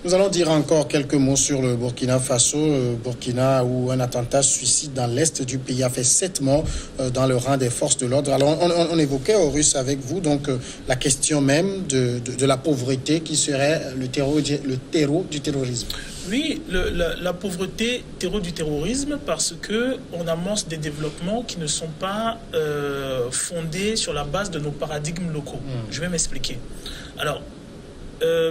Nous allons dire encore quelques mots sur le Burkina Faso. Burkina, où un attentat suicide dans l'est du pays a fait 7 morts dans le rang des forces de l'ordre. Alors, on évoquait, Horus, avec vous, donc la question même de la pauvreté qui serait le terreau du terrorisme. Oui, la pauvreté, terreau du terrorisme, parce qu'on amorce des développements qui ne sont pas fondés sur la base de nos paradigmes locaux. Je vais m'expliquer. Alors,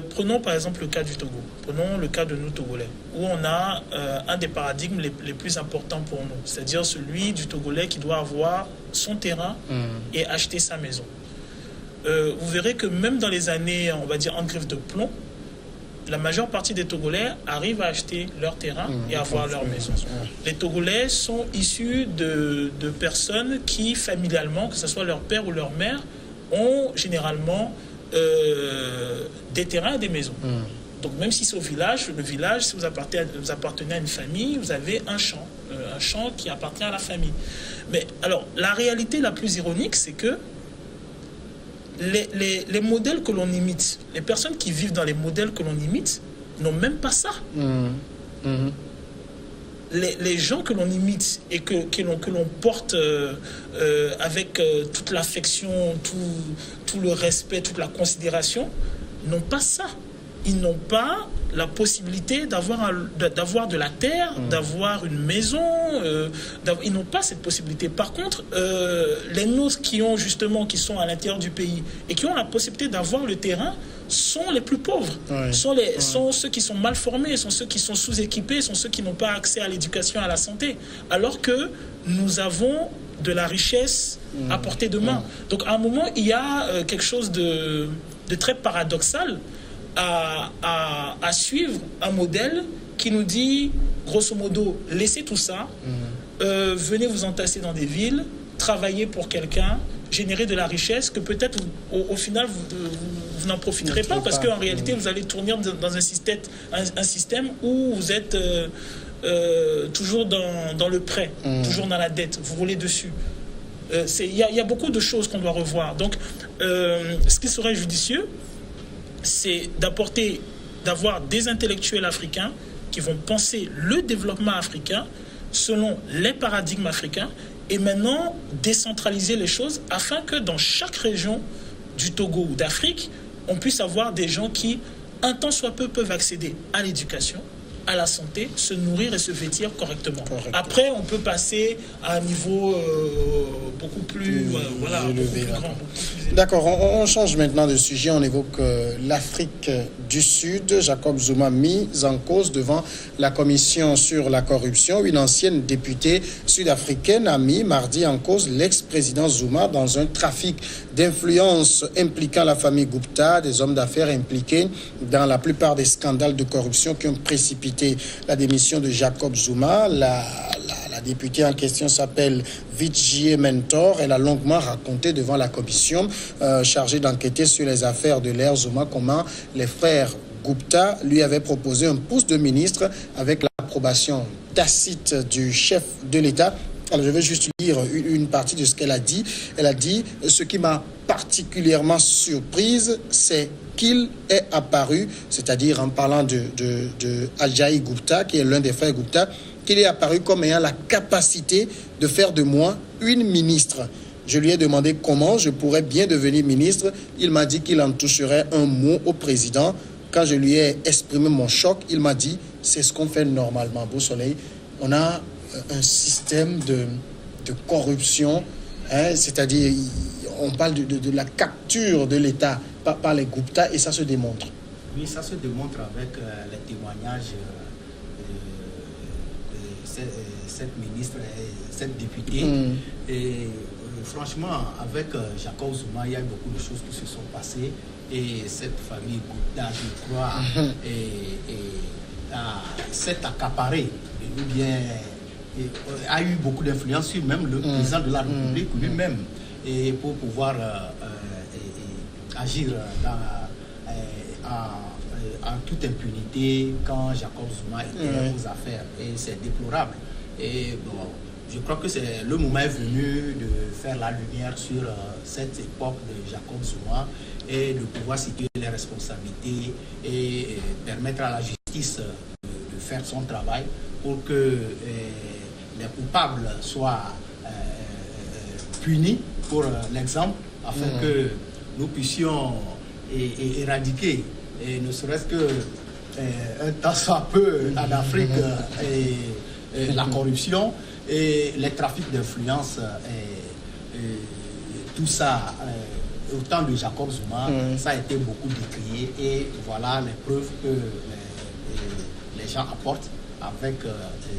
prenons par exemple le cas du Togo. Prenons le cas de nous, Togolais, où on a un des paradigmes les plus importants pour nous, c'est-à-dire celui du Togolais qui doit avoir son terrain et acheter sa maison. Vous verrez que même dans les années, on va dire, en griffe de plomb, la majeure partie des Togolais arrivent à acheter leur terrain et à avoir leur maison. Les Togolais sont issus de personnes qui, familialement, que ce soit leur père ou leur mère, ont généralement des terrains et des maisons. Donc même si c'est au village, le village, si vous appartenez à une famille, vous avez un champ qui appartient à la famille. Mais alors, la réalité la plus ironique, c'est que les modèles que l'on imite, les personnes qui vivent dans les modèles que l'on imite, n'ont même pas ça. Les gens que l'on imite et que l'on porte avec toute l'affection, tout le respect, toute la considération, n'ont pas ça. Ils n'ont pas la possibilité d'avoir de la terre, d'avoir une maison. Ils n'ont pas cette possibilité. Par contre, les nôtres qui sont à l'intérieur du pays et qui ont la possibilité d'avoir le terrain sont les plus pauvres, sont ceux qui sont mal formés, sont ceux qui sont sous-équipés, sont ceux qui n'ont pas accès à l'éducation, à la santé. Alors que nous avons de la richesse à portée de main. Donc à un moment, il y a quelque chose de très paradoxal à suivre un modèle qui nous dit, grosso modo, laissez tout ça, venez vous entasser dans des villes, travailler pour quelqu'un, générer de la richesse que peut-être au final vous n'en profiterez pas, parce qu'en réalité vous allez tourner dans un système où vous êtes toujours dans le prêt, toujours dans la dette, vous roulez dessus. Il y a beaucoup de choses qu'on doit revoir. Donc ce qui serait judicieux, c'est d'avoir des intellectuels africains qui vont penser le développement africain selon les paradigmes africains et maintenant décentraliser les choses afin que dans chaque région du Togo ou d'Afrique, on puisse avoir des gens qui, un tant soit peu, peuvent accéder à l'éducation, à la santé, se nourrir et se vêtir correctement. Après, on peut passer à un niveau beaucoup plus grand. D'accord, on change maintenant de sujet. On évoque l'Afrique du Sud. Jacob Zuma mis en cause devant la commission sur la corruption. Une ancienne députée sud-africaine a mis mardi en cause l'ex-président Zuma dans un trafic d'influence impliquant la famille Gupta, des hommes d'affaires impliqués dans la plupart des scandales de corruption qui ont précipité la démission de Jacob Zuma. La députée en question s'appelle Vijay Mentor. Elle a longuement raconté devant la commission chargée d'enquêter sur les affaires de l'ère Zuma comment les frères Gupta lui avaient proposé un poste de ministre avec l'approbation tacite du chef de l'État. Alors, je vais juste lire une partie de ce qu'elle a dit. Elle a dit « Ce qui m'a particulièrement surprise, c'est qu'il est apparu, c'est-à-dire en parlant de Ajayi Gupta, qui est l'un des frères Gupta, qu'il est apparu comme ayant la capacité de faire de moi une ministre. Je lui ai demandé comment je pourrais bien devenir ministre. Il m'a dit qu'il en toucherait un mot au président. Quand je lui ai exprimé mon choc, il m'a dit « C'est ce qu'on fait normalement, Beau Soleil. On a un système de corruption, c'est-à-dire on parle de la capture de l'État par les Gupta et ça se démontre. » Oui, ça se démontre avec les témoignages de cette ministre et cette députée. Et franchement, avec Jacob Zuma, il y a eu beaucoup de choses qui se sont passées et cette famille Gupta, je crois, s'est accaparée ou bien a eu beaucoup d'influence sur même le président de la République lui-même et pour pouvoir agir en toute impunité quand Jacob Zuma était aux affaires. Et c'est déplorable. Et bon, je crois que le moment est venu de faire la lumière sur cette époque de Jacob Zuma et de pouvoir situer les responsabilités et permettre à la justice de faire son travail pour que les coupables soient punis pour l'exemple, afin que nous puissions éradiquer, et ne serait-ce que un temps soit peu en Afrique, la corruption et les trafics d'influence, tout ça, au temps de Jacob Zuma, ça a été beaucoup décrié, et voilà les preuves que les gens apportent avec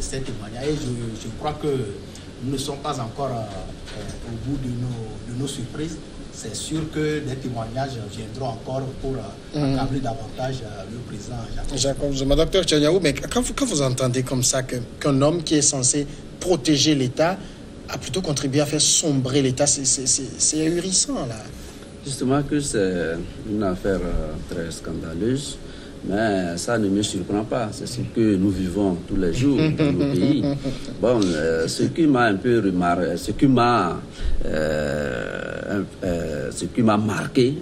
ces témoignages. Et je crois que nous ne sommes pas encore au bout de nos surprises. C'est sûr que des témoignages viendront encore pour accabler davantage le président Jacob Zuma. Docteur Tchaniaou, mais quand vous entendez comme ça qu'un homme qui est censé protéger l'État a plutôt contribué à faire sombrer l'État, c'est ahurissant là. Justement que c'est une affaire très scandaleuse, mais ça ne me surprend pas. C'est ce que nous vivons tous les jours dans nos pays. Bon, ce qui m'a un peu remarqué, ce qui m'a marqué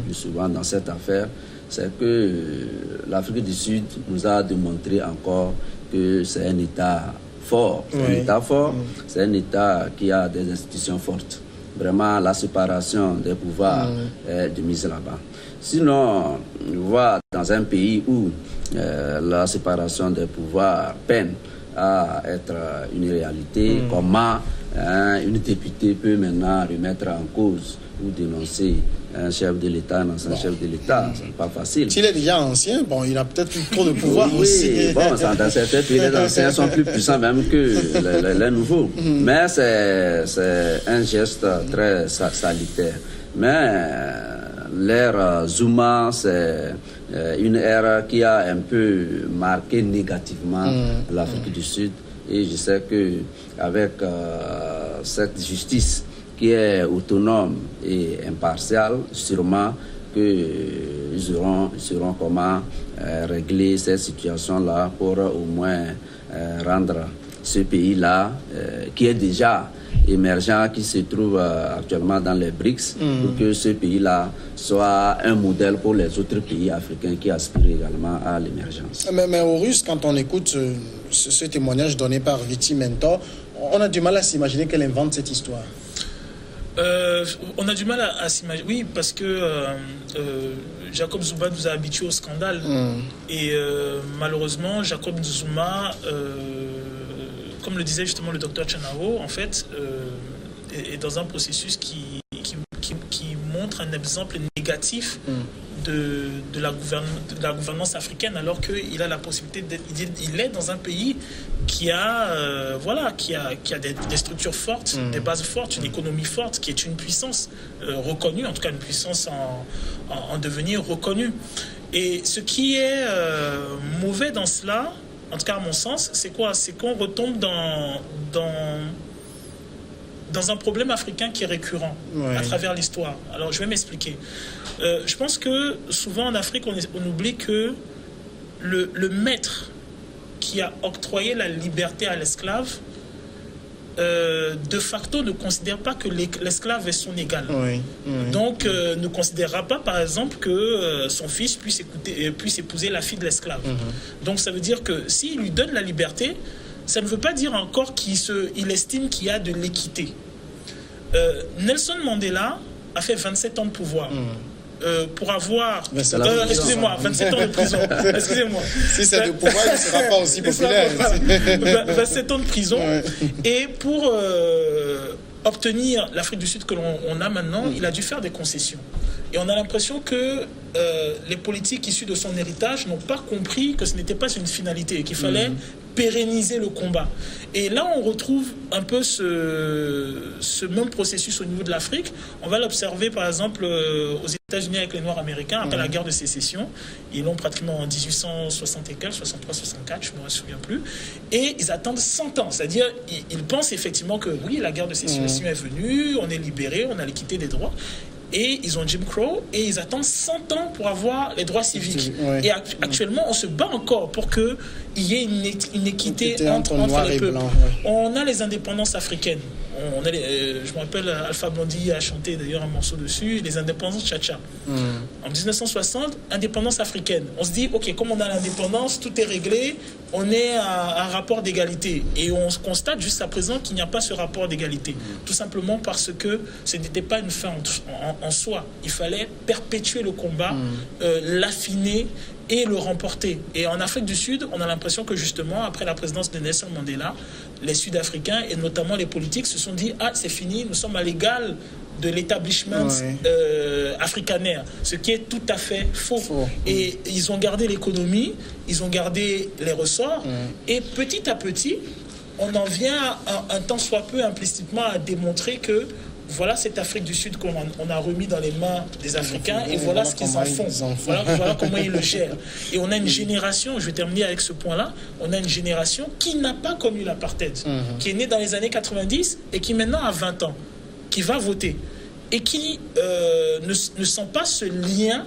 plus souvent dans cette affaire, c'est que l'Afrique du Sud nous a démontré encore que c'est un État fort. C'est un État fort, c'est un État qui a des institutions fortes. Vraiment, la séparation des pouvoirs est de mise là-bas. Sinon, on voit dans un pays où la séparation des pouvoirs peine à être une réalité, comment une députée peut maintenant remettre en cause ou dénoncer un chef de l'État, un ancien chef de l'État, c'est pas facile. S'il est déjà ancien, bon, il a peut-être eu trop de pouvoir aussi. Bon, dans certains pays, les anciens sont plus puissants même que les nouveaux. Mais c'est un geste très salutaire. Mais l'ère Zuma, c'est une ère qui a un peu marqué négativement l'Afrique du Sud. Et je sais qu'avec cette justice qui est autonome et impartiale, sûrement qu'ils sauront comment régler cette situation-là pour au moins rendre ce pays-là, qui est déjà émergent, qui se trouve actuellement dans les BRICS, pour que ce pays-là soit un modèle pour les autres pays africains qui aspirent également à l'émergence. Mais aux Russes, quand on écoute ce témoignage donné par Viti Mentor, on a du mal à s'imaginer qu'elle invente cette histoire. On a du mal à s'imaginer. Oui, parce que Jacob Zuma nous a habitués au scandale. Et malheureusement, Jacob Zuma, comme le disait justement le docteur Tchaniaou, en fait, est dans un processus qui montre un exemple négatif de la gouvernance africaine, alors qu'il a la possibilité il est dans un pays qui a des structures fortes, des bases fortes, une économie forte, qui est une puissance reconnue, en tout cas une puissance en devenir reconnue. Et ce qui est mauvais dans cela, en tout cas à mon sens, c'est quoi? C'est qu'on retombe dans un problème africain qui est récurrent à travers l'histoire. Alors je vais m'expliquer. Je pense que souvent en Afrique, on oublie que le maître qui a octroyé la liberté à l'esclave, de facto ne considère pas que l'esclave est son égal. Donc ne considérera pas par exemple que son fils puisse épouser la fille de l'esclave. Donc ça veut dire que s'il lui donne la liberté, ça ne veut pas dire encore qu'il estime qu'il y a de l'équité. Nelson Mandela a fait 27 ans de pouvoir. Pour avoir... excusez-moi, 27 ans de prison. Excusez-moi. Si c'est de pouvoir, il ne sera pas aussi populaire. 27 ans de prison. Et pour obtenir l'Afrique du Sud que l'on a maintenant, il a dû faire des concessions. Et on a l'impression que les politiques issus de son héritage n'ont pas compris que ce n'était pas une finalité, qu'il fallait pérenniser le combat. Et là, on retrouve un peu ce même processus au niveau de l'Afrique. On va l'observer, par exemple, aux États-Unis avec les Noirs américains, après la guerre de sécession. Ils l'ont pratiquement en 1860 et quelques, 63, 64, je ne me souviens plus. Et ils attendent 100 ans. C'est-à-dire, ils pensent effectivement que oui, la guerre de sécession est venue, on est libéré, on a l'équité des droits. Et ils ont Jim Crow et ils attendent 100 ans pour avoir les droits civiques. Et actuellement, on se bat encore pour qu'il il y ait une équité entre noir les et peuples. blanc. Ouais. On a les indépendances africaines. Je me rappelle, Alpha Blondy a chanté d'ailleurs un morceau dessus, les indépendances tcha-tcha. En 1960, indépendance africaine. On se dit, ok, comme on a l'indépendance, tout est réglé, on est à un rapport d'égalité. Et on constate jusqu'à présent qu'il n'y a pas ce rapport d'égalité. Tout simplement parce que ce n'était pas une fin en soi. Il fallait perpétuer le combat, l'affiner et le remporter. Et en Afrique du Sud, on a l'impression que justement, après la présidence de Nelson Mandela, les Sud-Africains et notamment les politiques se sont dit « Ah, c'est fini, nous sommes à l'égal de l'établissement africanaire », ce qui est tout à fait faux. Et ils ont gardé l'économie, ils ont gardé les ressorts, et petit à petit, on en vient, un tant soit peu implicitement, à démontrer que voilà cette Afrique du Sud qu'on a remis dans les mains des Africains et voilà ce qu'ils en font. Voilà comment ils le gèrent. Et on a une génération, je vais terminer avec ce point-là, on a une génération qui n'a pas connu l'apartheid, qui est née dans les années 90 et qui maintenant a 20 ans, qui va voter et qui ne sent pas ce lien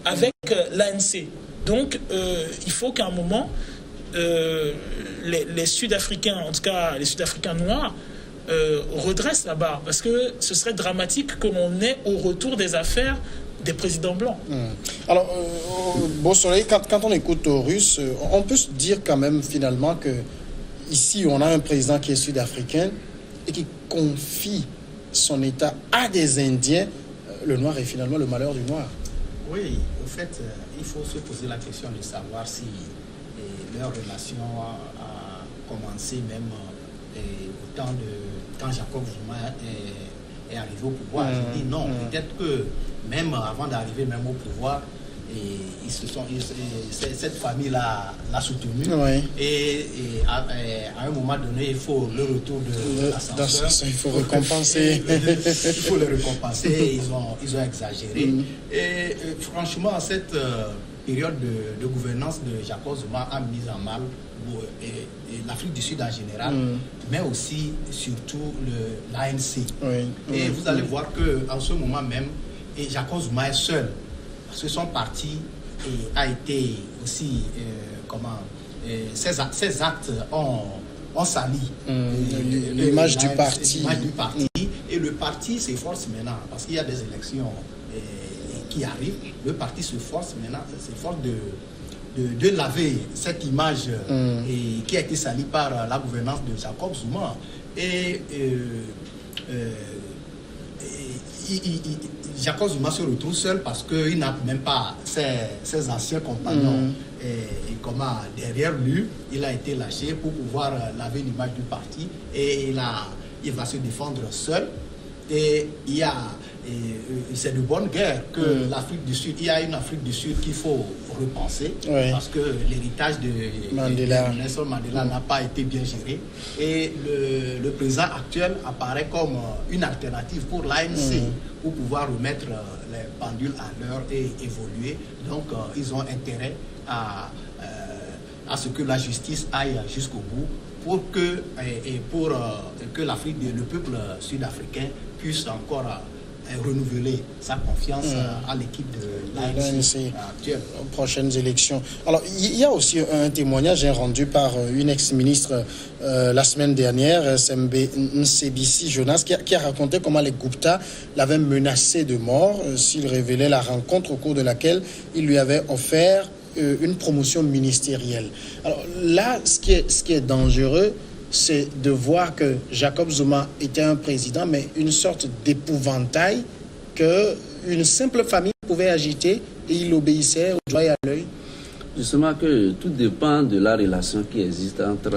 avec l'ANC. Donc, il faut qu'à un moment, les Sud-Africains, en tout cas les Sud-Africains noirs, redresse la barre, parce que ce serait dramatique que l'on ait au retour des affaires des présidents blancs. Alors, Beau Soleil, quand on écoute Taurus, on peut se dire quand même finalement que ici on a un président qui est sud-africain et qui confie son État à des Indiens. Le noir est finalement le malheur du noir. Oui, au fait, il faut se poser la question de savoir si leur relation a commencé même quand Jacob Zuma est arrivé au pouvoir. Je dis non, peut-être que même avant d'arriver même au pouvoir, cette famille-là l'a soutenu. Et à un moment donné, il faut le retour de l'ascenseur. Il faut récompenser. Il faut le récompenser. Ils ont exagéré. Et franchement, cette période de gouvernance de Jacob Zuma a mis en mal et l'Afrique du Sud en général, mais aussi surtout l'ANC. Et vous allez voir qu'en ce moment même, Jacob Zuma est seul, parce que son parti a été aussi, ses actes ont sali l'image du parti. Et le parti s'efforce maintenant, parce qu'il y a des élections qui arrivent, le parti s'efforce de laver cette image qui a été salie par la gouvernance de Jacob Zuma. Et Jacob Zuma se retrouve seul parce qu'il n'a même pas ses anciens compagnons derrière lui. Il a été lâché pour pouvoir laver l'image du parti et il va se défendre seul. Et c'est de bonne guerre que l'Afrique du Sud, il y a une Afrique du Sud qu'il faut repenser, parce que l'héritage de Nelson Mandela n'a pas été bien géré. Et le président actuel apparaît comme une alternative pour l'ANC, pour pouvoir remettre les pendules à l'heure et évoluer. Donc ils ont intérêt à ce que la justice aille jusqu'au bout pour que l'Afrique, le peuple sud-africain puisse encore renouveler sa confiance à l'équipe de l'ANC actuelle. Aux prochaines élections. Alors, il y a aussi un témoignage rendu par une ex-ministre la semaine dernière, Nsebisi Jonas, qui a raconté comment les Gupta l'avaient menacé de mort s'il révélait la rencontre au cours de laquelle il lui avait offert une promotion ministérielle. Alors là, ce qui est dangereux, c'est de voir que Jacob Zuma était un président, mais une sorte d'épouvantail qu'une simple famille pouvait agiter et il obéissait au doigt et à l'œil. Justement que tout dépend de la relation qui existe entre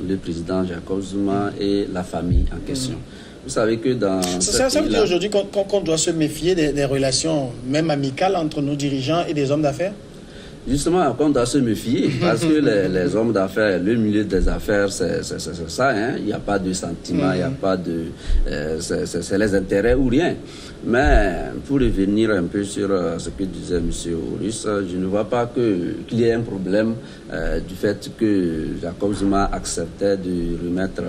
le président Jacob Zuma et la famille en question. Vous savez que dans ça veut dire aujourd'hui qu'on doit se méfier des relations même amicales entre nos dirigeants et des hommes d'affaires? Justement, on doit se méfier parce que les hommes d'affaires, le milieu des affaires, c'est ça. Hein? Il n'y a pas de sentiments, il n'y a pas de... c'est les intérêts ou rien. Mais pour revenir un peu sur ce que disait M. Horus, je ne vois pas qu'il y ait un problème du fait que Jacob Zuma acceptait de remettre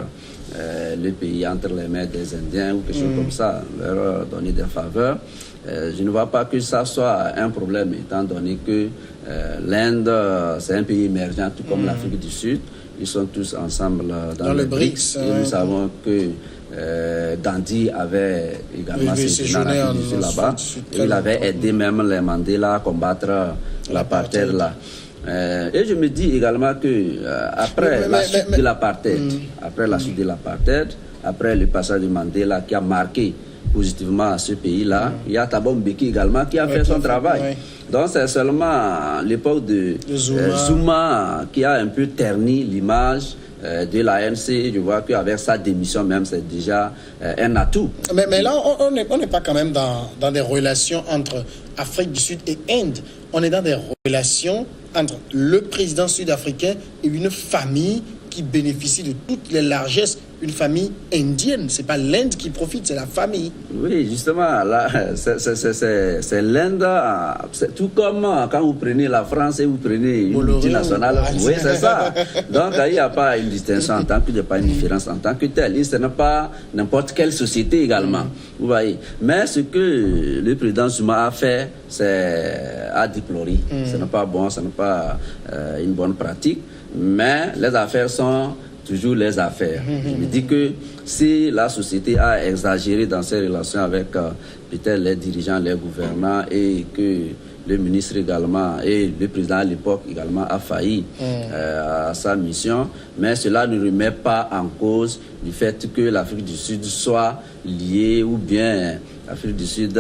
le pays entre les mains des Indiens ou quelque chose comme ça, leur donner des faveurs. je ne vois pas que ça soit un problème, étant donné que l'Inde, c'est un pays émergent, tout comme l'Afrique du Sud. Ils sont tous ensemble dans le BRICS. Et nous savons que Gandhi avait également séjourné en Afrique du Sud là-bas. Il avait aidé même les Mandela à combattre l'apartheid là. Et je me dis également que après la chute de l'apartheid, après le passage de Mandela qui a marqué positivement ce pays-là, il y a Thabo Mbeki également qui a fait son travail. Donc c'est seulement l'époque de Zuma qui a un peu terni l'image de l'ANC. Je vois qu'avec sa démission même, c'est déjà un atout. Mais là, on n'est pas quand même dans des relations entre Afrique du Sud et Inde. On est dans des relations entre le président sud-africain et une famille qui bénéficie de toutes les largesses, une famille indienne. C'est pas l'Inde qui profite, c'est la famille. Oui, justement, là, c'est l'Inde. Tout comme quand vous prenez la France et vous prenez une multinationale. Oui, c'est ça. Donc, il n'y a pas une distinction en tant que, il n'y a pas une différence en tant que telle. Et ce n'est pas n'importe quelle société également. Vous voyez. Mais ce que le président Zuma a fait, c'est à déplorer. Ce n'est pas bon, ce n'est pas une bonne pratique. Mais les affaires sont toujours les affaires. Je me dis que si la société a exagéré dans ses relations avec peut-être les dirigeants, les gouvernants, et que le ministre également et le président à l'époque également a failli à sa mission, mais cela ne remet pas en cause du fait que l'Afrique du Sud soit liée ou bien l'Afrique du Sud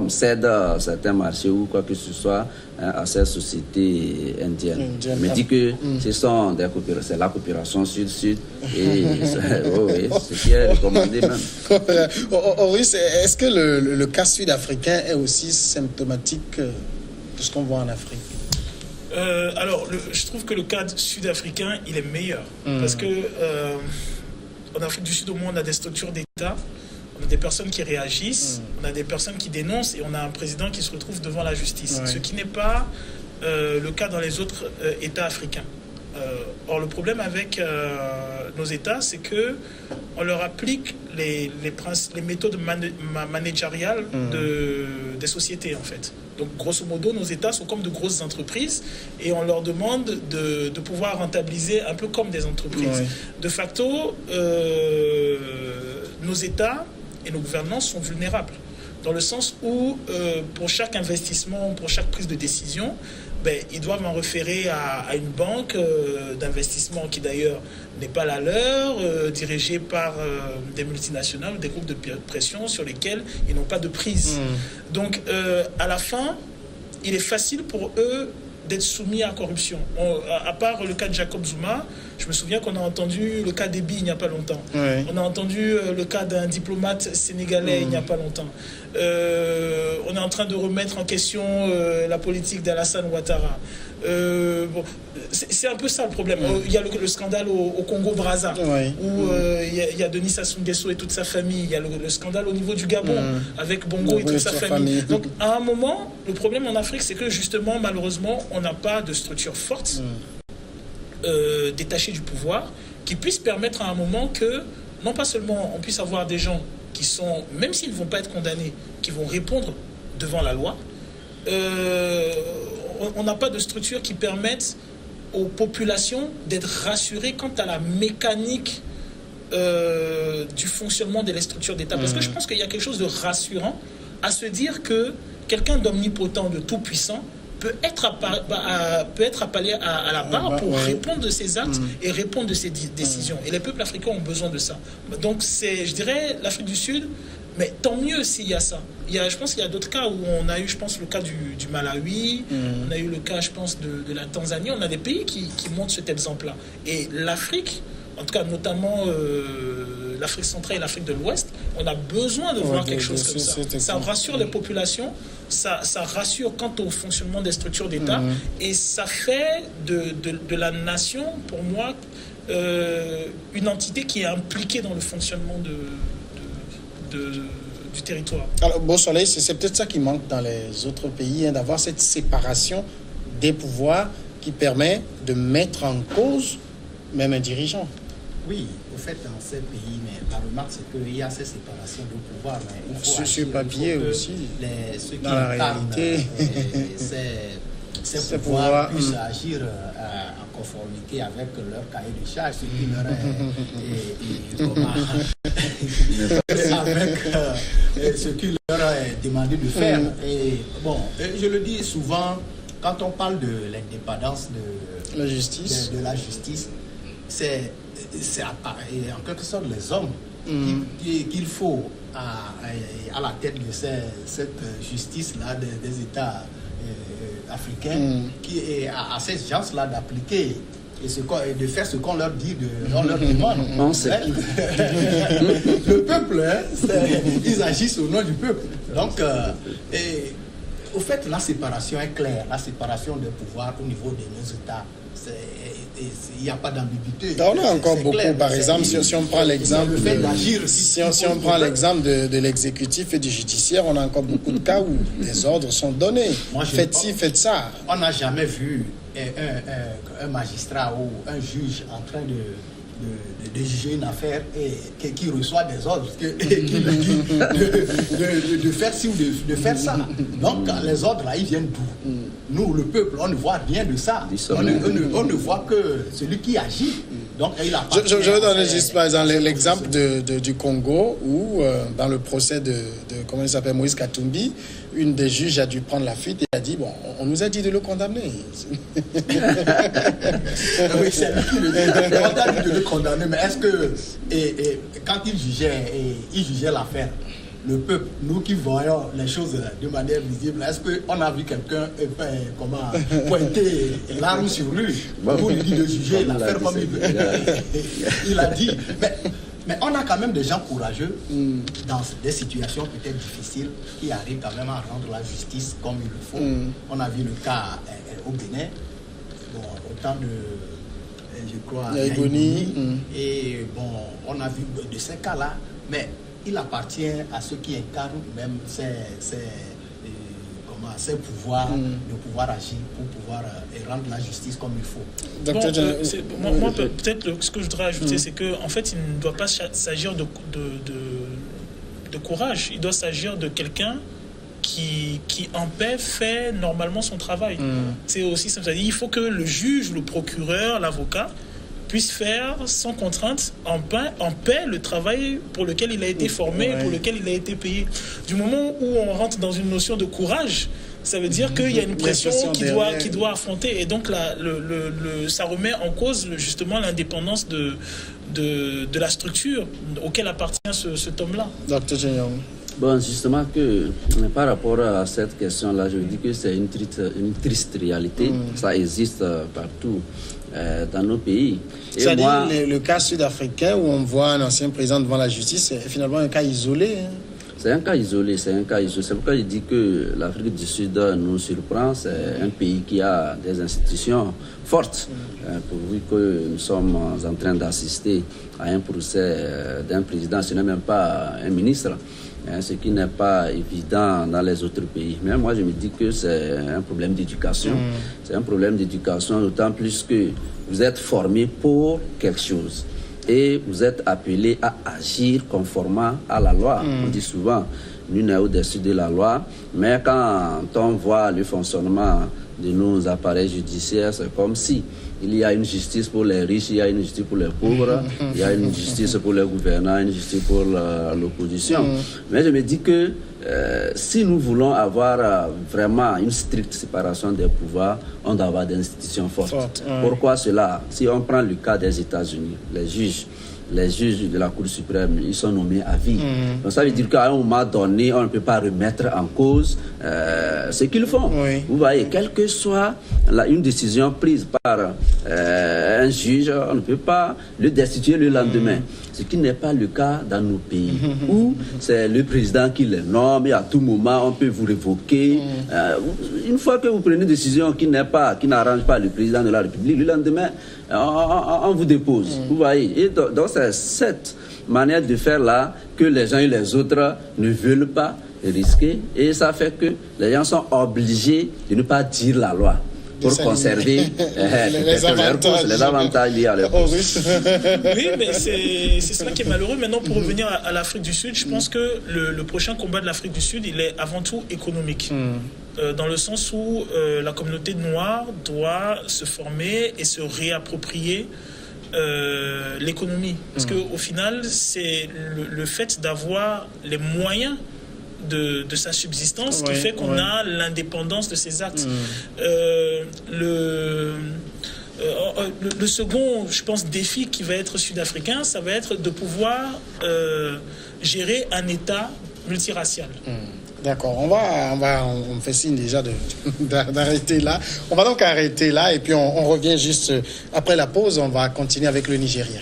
cède certains marchés ou quoi que ce soit à cette société indienne. Je me dis que c'est la coopération sud-sud et c'est ce qui est recommandé même. Maurice, est-ce que le cas sud-africain est aussi symptomatique de ce qu'on voit en Afrique? Alors, je trouve que le cas sud-africain, il est meilleur. Parce que en Afrique du Sud, au moins, on a des structures d'État. On a des personnes qui réagissent, on a des personnes qui dénoncent et on a un président qui se retrouve devant la justice. Ce qui n'est pas le cas dans les autres États africains. Or, le problème avec nos États, c'est qu'on leur applique les méthodes managériales des sociétés, en fait. Donc, grosso modo, nos États sont comme de grosses entreprises et on leur demande de pouvoir rentabiliser un peu comme des entreprises. De facto, nos États et nos gouvernances sont vulnérables, dans le sens où pour chaque investissement, pour chaque prise de décision, ils doivent en référer à une banque d'investissement qui d'ailleurs n'est pas la leur, dirigée par des multinationales, des groupes de pression sur lesquels ils n'ont pas de prise. Donc à la fin, il est facile pour eux d'être soumis à la corruption. À part le cas de Jacob Zuma, je me souviens qu'on a entendu le cas d'Ebi il n'y a pas longtemps. On a entendu le cas d'un diplomate sénégalais il n'y a pas longtemps. On est en train de remettre en question la politique d'Alassane Ouattara. C'est un peu ça le problème. Il y a le scandale au Congo-Brazza, où il y a Denis Sassou Nguesso et toute sa famille. Il y a le scandale au niveau du Gabon, avec Bongo et toute sa famille. Donc, à un moment, le problème en Afrique, c'est que justement, malheureusement, on n'a pas de structure forte, détachée du pouvoir, qui puisse permettre à un moment que, non pas seulement on puisse avoir des gens qui sont, même s'ils ne vont pas être condamnés, qui vont répondre devant la loi, on n'a pas de structure qui permette aux populations d'être rassurées quant à la mécanique du fonctionnement des structures d'État. Parce que je pense qu'il y a quelque chose de rassurant à se dire que quelqu'un d'omnipotent, de tout-puissant, peut être appelé à la barre pour répondre de ses actes et répondre de ses décisions. Et les peuples africains ont besoin de ça. Donc, je dirais, l'Afrique du Sud, mais tant mieux s'il y a ça. Je pense qu'il y a d'autres cas où on a eu, je pense, le cas du Malawi, on a eu le cas, je pense, de la Tanzanie. On a des pays qui montrent cet exemple-là. Et l'Afrique, en tout cas, notamment l'Afrique centrale et l'Afrique de l'Ouest, on a besoin de voir quelque chose comme ça. Ça rassure les populations, ça rassure quant au fonctionnement des structures d'État, et ça fait de la nation, pour moi, une entité qui est impliquée dans le fonctionnement du territoire. Alors, Beau Soleil, c'est peut-être ça qui manque dans les autres pays, d'avoir cette séparation des pouvoirs qui permet de mettre en cause même un dirigeant. Oui, au fait, dans ces pays, mais la remarque, c'est qu'il y a ces séparations de pouvoir. Mais il faut sur papier aussi. Ceux qui dans la réalité. ces pouvoirs puissent agir en conformité avec leur cahier de charges, ce qui leur avec ce qui leur est demandé de faire. Et bon, je le dis souvent, quand on parle de l'indépendance de la justice, c'est en quelque sorte les hommes qu'il faut à la tête de cette justice-là des États africains, qui est à ces gens-là d'appliquer et de faire ce qu'on leur dit, on leur demande. Le peuple, ils agissent au nom du peuple. Donc, au fait, la séparation est claire, la séparation des pouvoirs au niveau de nos États. Il n'y a pas d'ambiguïté. On a encore beaucoup, clair, par exemple, si on prend l'exemple si on prend l'exemple de l'exécutif et du judiciaire, on a encore beaucoup de cas où des ordres sont donnés. Faites ci, faites ça. On n'a jamais vu un magistrat ou un juge en train de juger une affaire et qui reçoit des ordres qui lui dit de faire ci ou de faire ça. Donc les ordres là, ils viennent d'où? Nous, le peuple, on ne voit rien de ça. On ne voit que celui qui agit. Donc, je vais donner juste par exemple l'exemple du Congo où dans le procès de comment il s'appelle, Moïse Katumbi, une des juges a dû prendre la fuite et a dit, bon, on nous a dit de le condamner. Oui, c'est lui qui le dit. On a dit de le condamner, mais est-ce que quand il jugeait l'affaire, le peuple, nous qui voyons les choses de manière visible, est-ce qu'on a vu quelqu'un pointer l'arme sur lui pour lui dire de juger l'affaire comme il veut? Il a dit. Mais on a quand même des gens courageux dans des situations peut-être difficiles qui arrivent quand même à rendre la justice comme il le faut. On a vu le cas au Bénin, bon, au temps de, je crois, Yaïboni. Et bon, on a vu de ces cas-là, mais il appartient à ceux qui incarnent même ces pouvoirs de pouvoir agir pour pouvoir rendre la justice comme il faut. Bon, moi peut-être ce que je voudrais ajouter, c'est qu'en fait, il ne doit pas s'agir de courage. Il doit s'agir de quelqu'un qui en paix fait normalement son travail. C'est aussi ça. Il faut que le juge, le procureur, l'avocat puisse faire sans contrainte, en paix, le travail pour lequel il a été formé, pour lequel il a été payé. Du moment où on rentre dans une notion de courage, ça veut dire qu'il y a une pression qui doit affronter. Et donc, ça remet en cause justement l'indépendance de la structure auquel appartient cet homme-là. Dr. Jenyong. Bon, justement, par rapport à cette question-là, je dis que c'est une triste réalité. Ça existe partout dans nos pays. C'est-à-dire le cas sud-africain où on voit un ancien président devant la justice, c'est finalement un cas isolé. C'est un cas isolé, C'est pourquoi je dis que l'Afrique du Sud nous surprend. C'est un pays qui a des institutions fortes. Pourvu que nous sommes en train d'assister à un procès d'un président, ce n'est même pas un ministre. Ce qui n'est pas évident dans les autres pays. Mais moi, je me dis que c'est un problème d'éducation. C'est un problème d'éducation, d'autant plus que vous êtes formé pour quelque chose. Et vous êtes appelé à agir conformément à la loi. On dit souvent, nul n'est au-dessus de la loi. Mais quand on voit le fonctionnement de nos appareils judiciaires, c'est comme si il y a une justice pour les riches, il y a une justice pour les pauvres, il y a une justice pour les gouvernants, une justice pour l'opposition. Mais je me dis que si nous voulons avoir vraiment une stricte séparation des pouvoirs, on doit avoir des institutions fortes. Pourquoi cela? Si on prend le cas des États-Unis, les juges de la Cour suprême, ils sont nommés à vie. Donc ça veut dire qu'à un moment donné, on ne peut pas remettre en cause ce qu'ils font. Vous voyez, quelle que soit une décision prise par un juge, on ne peut pas le destituer le lendemain. Ce qui n'est pas le cas dans nos pays, où c'est le président qui les nomme et à tout moment, on peut vous révoquer. Une fois que vous prenez une décision qui n'arrange pas le président de la République, le lendemain, on vous dépose. Vous voyez. Et donc, c'est cette manière de faire là que les uns et les autres ne veulent pas risquer. Et ça fait que les gens sont obligés de ne pas dire la loi. pour conserver les avantages liés à leur Russes. Oui, mais c'est cela qui est malheureux. Maintenant, pour revenir à l'Afrique du Sud, je pense que le prochain combat de l'Afrique du Sud, il est avant tout économique. Dans le sens où la communauté noire doit se former et se réapproprier l'économie. Parce qu'au final, c'est le fait d'avoir les moyens de sa subsistance qui fait qu'on a l'indépendance de ses actes. Le second, je pense, défi qui va être sud-africain, ça va être de pouvoir gérer un État multiracial. D'accord, on me fait signe déjà d'arrêter là. On va donc arrêter là et puis on revient juste après la pause. On va continuer avec le Nigeria.